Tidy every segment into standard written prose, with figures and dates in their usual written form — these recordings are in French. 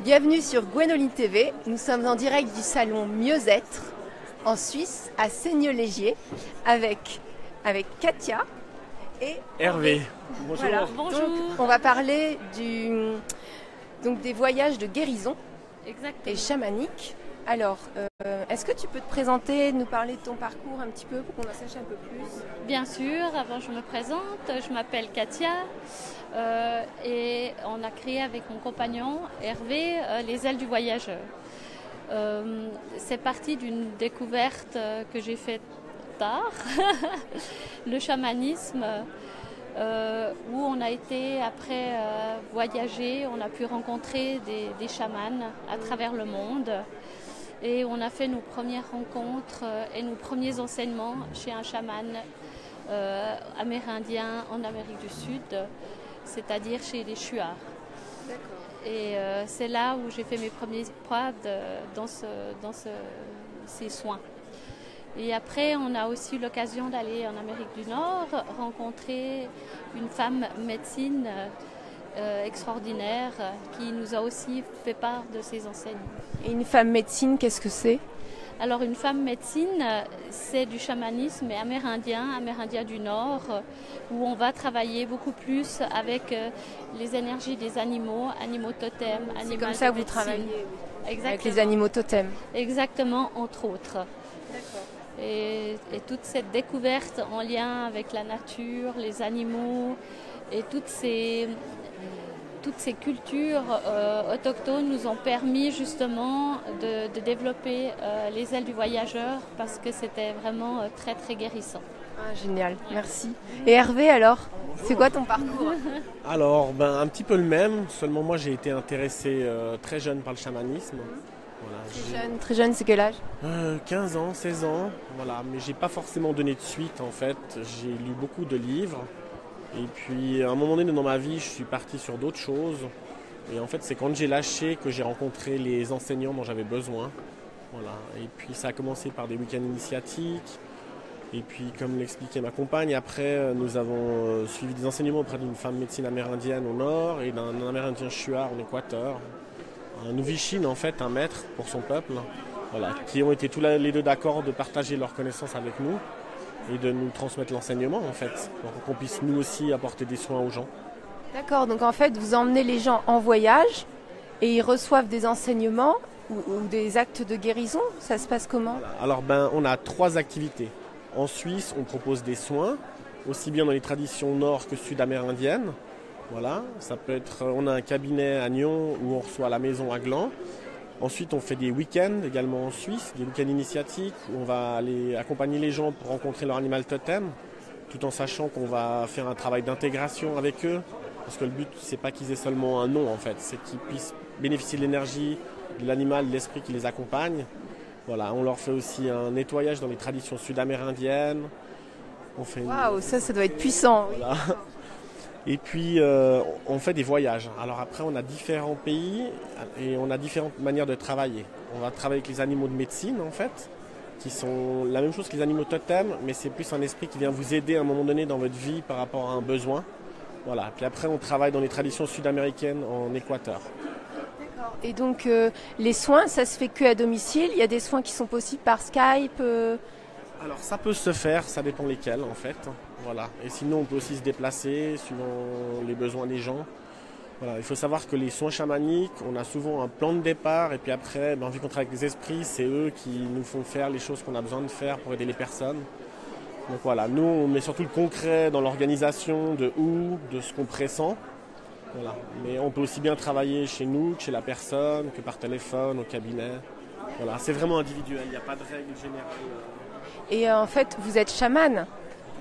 Bienvenue sur Gwénoline TV. Nous sommes en direct du salon Mieux-être en Suisse, à Seigneux-Légier, avec Katia et Hervé. Bonjour. Voilà. Bonjour. Donc, on va parler des voyages de guérison Exactement. et chamanique. Alors, est-ce que tu peux te présenter, nous parler de ton parcours un petit peu pour qu'on en sache un peu plus? Bien sûr, avant je me présente, je m'appelle Katia et on a créé avec mon compagnon Hervé les ailes du voyageur. C'est parti d'une découverte que j'ai faite tard, le chamanisme, où on a été après voyager, on a pu rencontrer des chamans à travers le monde. Et on a fait nos premières rencontres et nos premiers enseignements chez un chaman amérindien en Amérique du Sud, c'est-à-dire chez les Shuars. Et c'est là où j'ai fait mes premiers pas dans ces soins. Et après, on a aussi eu l'occasion d'aller en Amérique du Nord, rencontrer une femme médecine extraordinaire qui nous a aussi fait part de ses enseignements. Et une femme médecine, qu'est-ce que c'est? Alors une femme médecine, c'est du chamanisme amérindien du Nord, où on va travailler beaucoup plus avec les énergies des animaux totems, C'est comme ça que vous travaillez avec les animaux totems. Exactement, entre autres. D'accord. Et toute cette découverte en lien avec la nature, les animaux et toutes ces cultures autochtones nous ont permis justement de développer les ailes du voyageur parce que c'était vraiment très très guérissant. Ah, génial, merci. Et Hervé alors, c'est quoi ton parcours? Alors, un petit peu le même, seulement moi j'ai été intéressé très jeune par le chamanisme. Voilà, Très jeune, c'est quel âge? 15 ans, 16 ans, voilà, mais j'ai pas forcément donné de suite en fait. J'ai lu beaucoup de livres. Et puis à un moment donné dans ma vie, je suis parti sur d'autres choses. Et en fait, c'est quand j'ai lâché que j'ai rencontré les enseignants dont j'avais besoin. Voilà. Et puis ça a commencé par des week-ends initiatiques. Et puis comme l'expliquait ma compagne, après nous avons suivi des enseignements auprès d'une femme médecine amérindienne au nord et d'un amérindien Shuar en Équateur. Un Nuvishin en fait, un maître pour son peuple. Voilà, qui ont été tous les deux d'accord de partager leurs connaissances avec nous et de nous transmettre l'enseignement en fait, pour qu'on puisse nous aussi apporter des soins aux gens. D'accord, donc en fait vous emmenez les gens en voyage et ils reçoivent des enseignements ou des actes de guérison, ça se passe comment? Voilà. Alors on a 3 activités. En Suisse, on propose des soins, aussi bien dans les traditions nord que sud-amérindiennes. Voilà, ça peut être, on a un cabinet à Nyon où on reçoit à la maison à Gland. Ensuite, on fait des week-ends également en Suisse, des week-ends initiatiques où on va aller accompagner les gens pour rencontrer leur animal totem, tout en sachant qu'on va faire un travail d'intégration avec eux. Parce que le but, c'est pas qu'ils aient seulement un nom en fait, c'est qu'ils puissent bénéficier de l'énergie de l'animal, de l'esprit qui les accompagne. Voilà, on leur fait aussi un nettoyage dans les traditions sud-amérindiennes. Waouh, ça doit être puissant. Voilà. Et puis, on fait des voyages. Alors après, on a différents pays et on a différentes manières de travailler. On va travailler avec les animaux de médecine, en fait, qui sont la même chose que les animaux totems, mais c'est plus un esprit qui vient vous aider à un moment donné dans votre vie par rapport à un besoin. Voilà. Puis après, on travaille dans les traditions sud-américaines en Équateur. D'accord. Et donc, les soins, ça se fait que à domicile? Il y a des soins qui sont possibles par Skype? Alors ça peut se faire, ça dépend lesquels en fait. Voilà. Et sinon on peut aussi se déplacer suivant les besoins des gens. Voilà. Il faut savoir que les soins chamaniques, on a souvent un plan de départ et puis après, vu qu'on travaille avec les esprits, c'est eux qui nous font faire les choses qu'on a besoin de faire pour aider les personnes. Donc voilà, nous on met surtout le concret dans l'organisation de ce qu'on pressent. Voilà. Mais on peut aussi bien travailler chez nous que chez la personne, que par téléphone, au cabinet. Voilà. C'est vraiment individuel, il n'y a pas de règle générale. Et en fait, vous êtes chaman.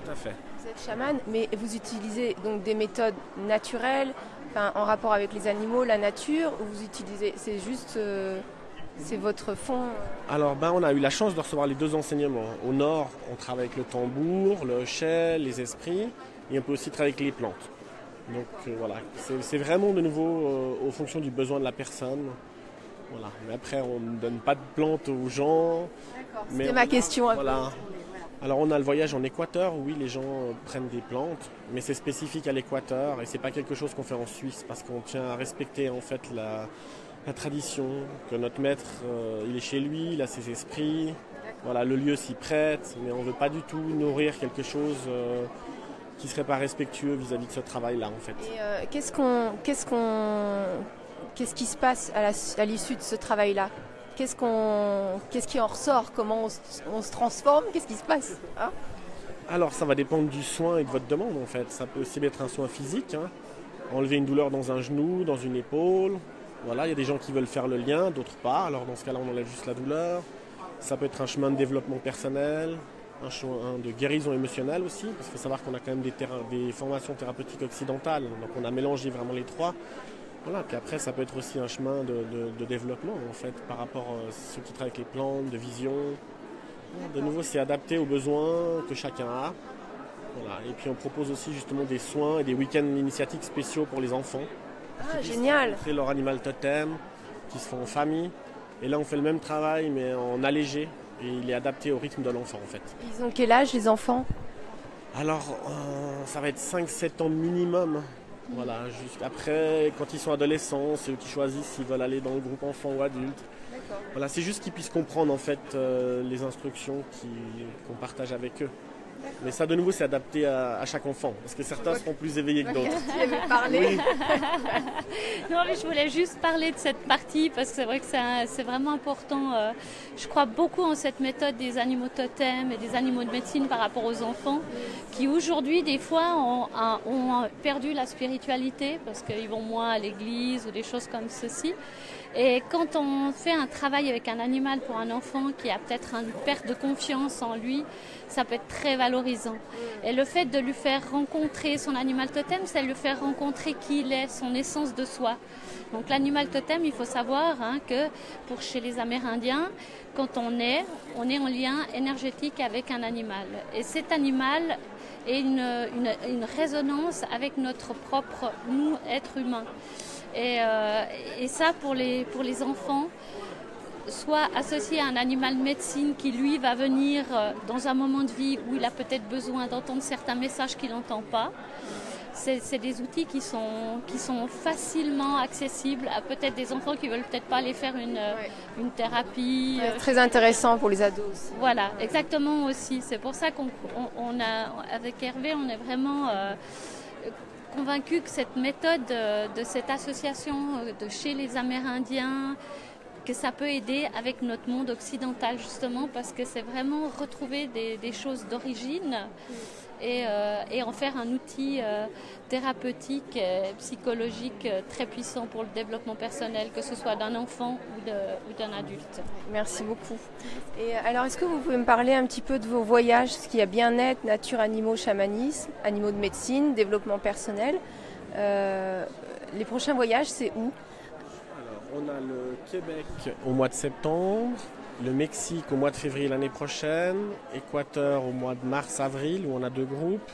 Tout à fait. Vous êtes chaman, mais vous utilisez donc des méthodes naturelles, en rapport avec les animaux, la nature, ou vous utilisez, c'est juste, c'est votre fond? Alors on a eu la chance de recevoir les 2 enseignements. Au nord, on travaille avec le tambour, le hochet, les esprits, et on peut aussi travailler avec les plantes. Donc voilà, c'est vraiment de nouveau aux fonctions du besoin de la personne. Voilà. Mais après, on ne donne pas de plantes aux gens. D'accord, c'était ma question. Voilà. Alors on a le voyage en Équateur, où oui, les gens prennent des plantes, mais c'est spécifique à l'Équateur et c'est pas quelque chose qu'on fait en Suisse parce qu'on tient à respecter en fait la tradition, que notre maître, il est chez lui, il a ses esprits. Voilà, le lieu s'y prête, mais on ne veut pas du tout nourrir quelque chose qui ne serait pas respectueux vis-à-vis de ce travail-là, en fait. Et qu'est-ce qui se passe à l'issue de ce travail-là? Qu'est-ce qui en ressort? Comment on se transforme? Qu'est-ce qui se passe, hein? Alors, ça va dépendre du soin et de votre demande, en fait. Ça peut aussi être un soin physique, hein. Enlever une douleur dans un genou, dans une épaule. Voilà, il y a des gens qui veulent faire le lien, d'autres pas. Alors, dans ce cas-là, on enlève juste la douleur. Ça peut être un chemin de développement personnel, un chemin de guérison émotionnelle aussi, parce qu'il faut savoir qu'on a quand même des formations thérapeutiques occidentales, donc on a mélangé vraiment les trois. Voilà, puis après ça peut être aussi un chemin de développement en fait, par rapport à ceux qui travaillent avec les plantes, de vision. De nouveau, c'est adapté aux besoins que chacun a. Voilà. Et puis on propose aussi justement des soins et des week-ends initiatiques spéciaux pour les enfants. Ah, génial! C'est leur animal totem, qui se font en famille. Et là, on fait le même travail, mais en allégé. Et il est adapté au rythme de l'enfant, en fait. Ils ont quel âge, les enfants? Alors, ça va être 5-7 ans minimum. Voilà, après, quand ils sont adolescents, c'est eux qui choisissent s'ils veulent aller dans le groupe enfant ou adulte. D'accord. Voilà, c'est juste qu'ils puissent comprendre, en fait, les instructions qu'on partage avec eux. Mais ça, de nouveau, c'est adapté à chaque enfant, parce que certains seront plus éveillés que d'autres. Tu aimais parler? Oui. Non, mais je voulais juste parler de cette partie parce que c'est vrai que c'est vraiment important. Je crois beaucoup en cette méthode des animaux totems et des animaux de médecine par rapport aux enfants qui aujourd'hui, des fois, ont perdu la spiritualité parce qu'ils vont moins à l'église ou des choses comme ceci. Et quand on fait un travail avec un animal pour un enfant qui a peut-être une perte de confiance en lui, ça peut être très valorisant. Et le fait de lui faire rencontrer son animal totem, c'est lui faire rencontrer qui il est, son essence de soi. Donc l'animal totem, il faut savoir que chez les Amérindiens, quand on est en lien énergétique avec un animal. Et cet animal est une résonance avec notre propre nous, être humain. Et ça, pour les enfants, soit associé à un animal de médecine qui, lui, va venir dans un moment de vie où il a peut-être besoin d'entendre certains messages qu'il n'entend pas. C'est des outils qui sont facilement accessibles à peut-être des enfants qui ne veulent peut-être pas aller faire une thérapie. Très intéressant pour les ados aussi. Voilà, exactement aussi. C'est pour ça avec Hervé, on est vraiment... convaincu que cette méthode de cette association de chez les Amérindiens, que ça peut aider avec notre monde occidental justement parce que c'est vraiment retrouver des choses d'origine et en faire un outil thérapeutique, psychologique très puissant pour le développement personnel, que ce soit d'un enfant ou d'un adulte. Merci beaucoup. Et alors, est-ce que vous pouvez me parler un petit peu de vos voyages, ce qu'il y a bien-être, nature, animaux, chamanisme, animaux de médecine, développement personnel. Les prochains voyages, c'est où? Alors, on a le Québec au mois de septembre, le Mexique au mois de février l'année prochaine, Équateur au mois de mars-avril où on a 2 groupes,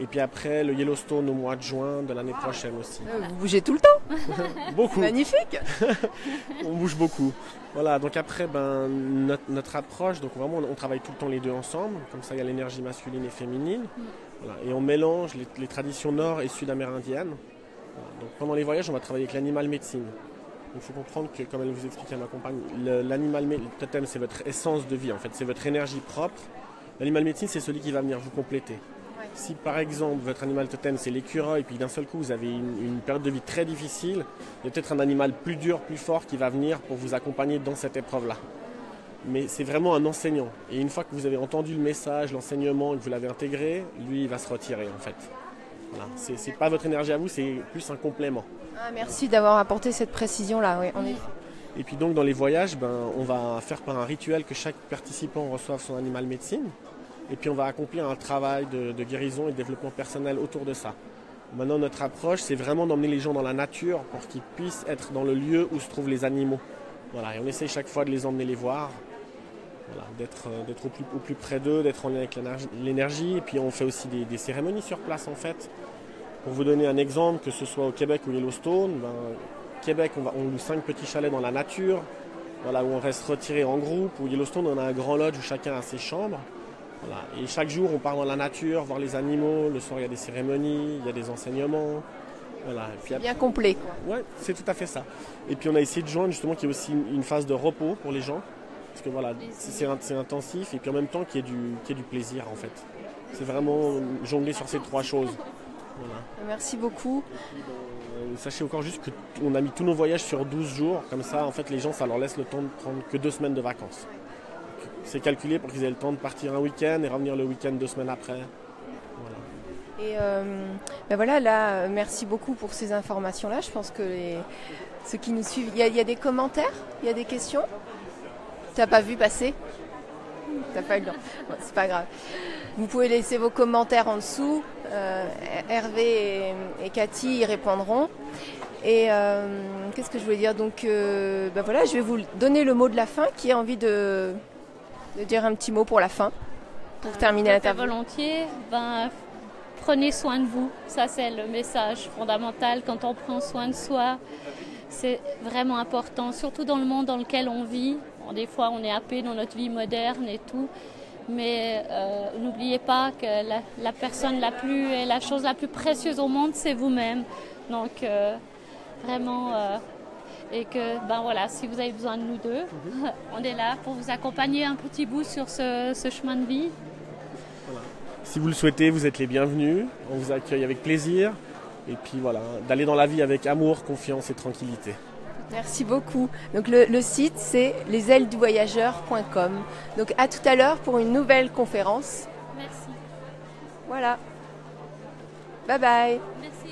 et puis après le Yellowstone au mois de juin de l'année prochaine aussi. Vous bougez tout le temps? Beaucoup. Magnifique. On bouge beaucoup. Voilà, donc après notre approche, donc vraiment on travaille tout le temps les deux ensemble, comme ça il y a l'énergie masculine et féminine, voilà, et on mélange les traditions nord et sud-amérindiennes. Voilà, donc pendant les voyages on va travailler avec l'animal médecine. Il faut comprendre que, comme elle vous expliquait à ma compagne, l'animal totem, c'est votre essence de vie, en fait, c'est votre énergie propre. L'animal médecine, c'est celui qui va venir vous compléter. Ouais. Si, par exemple, votre animal totem, c'est l'écureuil, et puis d'un seul coup, vous avez une période de vie très difficile, il y a peut-être un animal plus dur, plus fort, qui va venir pour vous accompagner dans cette épreuve-là. Mais c'est vraiment un enseignant. Et une fois que vous avez entendu le message, l'enseignement, et que vous l'avez intégré, lui, il va se retirer, en fait. Voilà. C'est pas votre énergie à vous, c'est plus un complément. Ah, merci d'avoir apporté cette précision-là, oui, en effet. Et puis donc dans les voyages, on va faire par un rituel que chaque participant reçoive son animal médecine. Et puis on va accomplir un travail de guérison et de développement personnel autour de ça. Maintenant notre approche, c'est vraiment d'emmener les gens dans la nature pour qu'ils puissent être dans le lieu où se trouvent les animaux. Voilà, et on essaye chaque fois de les emmener les voir. Voilà, d'être au plus près d'eux, d'être en lien avec l'énergie. Et puis on fait aussi des cérémonies sur place en fait. Pour vous donner un exemple, que ce soit au Québec ou Yellowstone, Québec on loue 5 petits chalets dans la nature, voilà, où on reste retiré en groupe. Au Yellowstone on a un grand lodge où chacun a ses chambres. Voilà, et chaque jour on part dans la nature, voir les animaux, le soir il y a des cérémonies, il y a des enseignements. Voilà. Et puis, Bien complet, quoi. ouais, c'est tout à fait ça. Et puis on a essayé de joindre justement qu'il y ait aussi une phase de repos pour les gens. Parce que voilà, c'est intensif et puis en même temps qu'il y ait du plaisir en fait. C'est vraiment jongler sur ces trois choses. Voilà. Merci beaucoup. Sachez encore juste qu'on a mis tous nos voyages sur 12 jours. Comme ça, en fait, les gens, ça leur laisse le temps de prendre que 2 semaines de vacances. C'est calculé pour qu'ils aient le temps de partir un week-end et revenir le week-end 2 semaines après. Voilà. Et ben voilà, là, merci beaucoup pour ces informations-là. Je pense que ceux qui nous suivent, il y a des commentaires, il y a des questions. Tu n'as pas vu passer? T'as pas eu le temps. Bon, c'est pas grave. Vous pouvez laisser vos commentaires en dessous. Hervé et Cathy y répondront. Et qu'est-ce que je voulais dire? Donc, ben voilà, je vais vous donner le mot de la fin. Qui a envie de dire un petit mot pour la fin, pour terminer l'interview? Volontiers. Prenez soin de vous. Ça, c'est le message fondamental. Quand on prend soin de soi, c'est vraiment important, surtout dans le monde dans lequel on vit. Bon, des fois, on est happé dans notre vie moderne et tout. Mais n'oubliez pas que la chose la plus précieuse au monde, c'est vous-même. Donc, vraiment, et que, voilà, si vous avez besoin de nous deux, on est là pour vous accompagner un petit bout sur ce chemin de vie. Voilà. Si vous le souhaitez, vous êtes les bienvenus. On vous accueille avec plaisir. Et puis voilà, d'aller dans la vie avec amour, confiance et tranquillité. Merci beaucoup. Donc le site, c'est lesailesduvoyageur.com. Donc à tout à l'heure pour une nouvelle conférence. Merci. Voilà. Bye bye. Merci.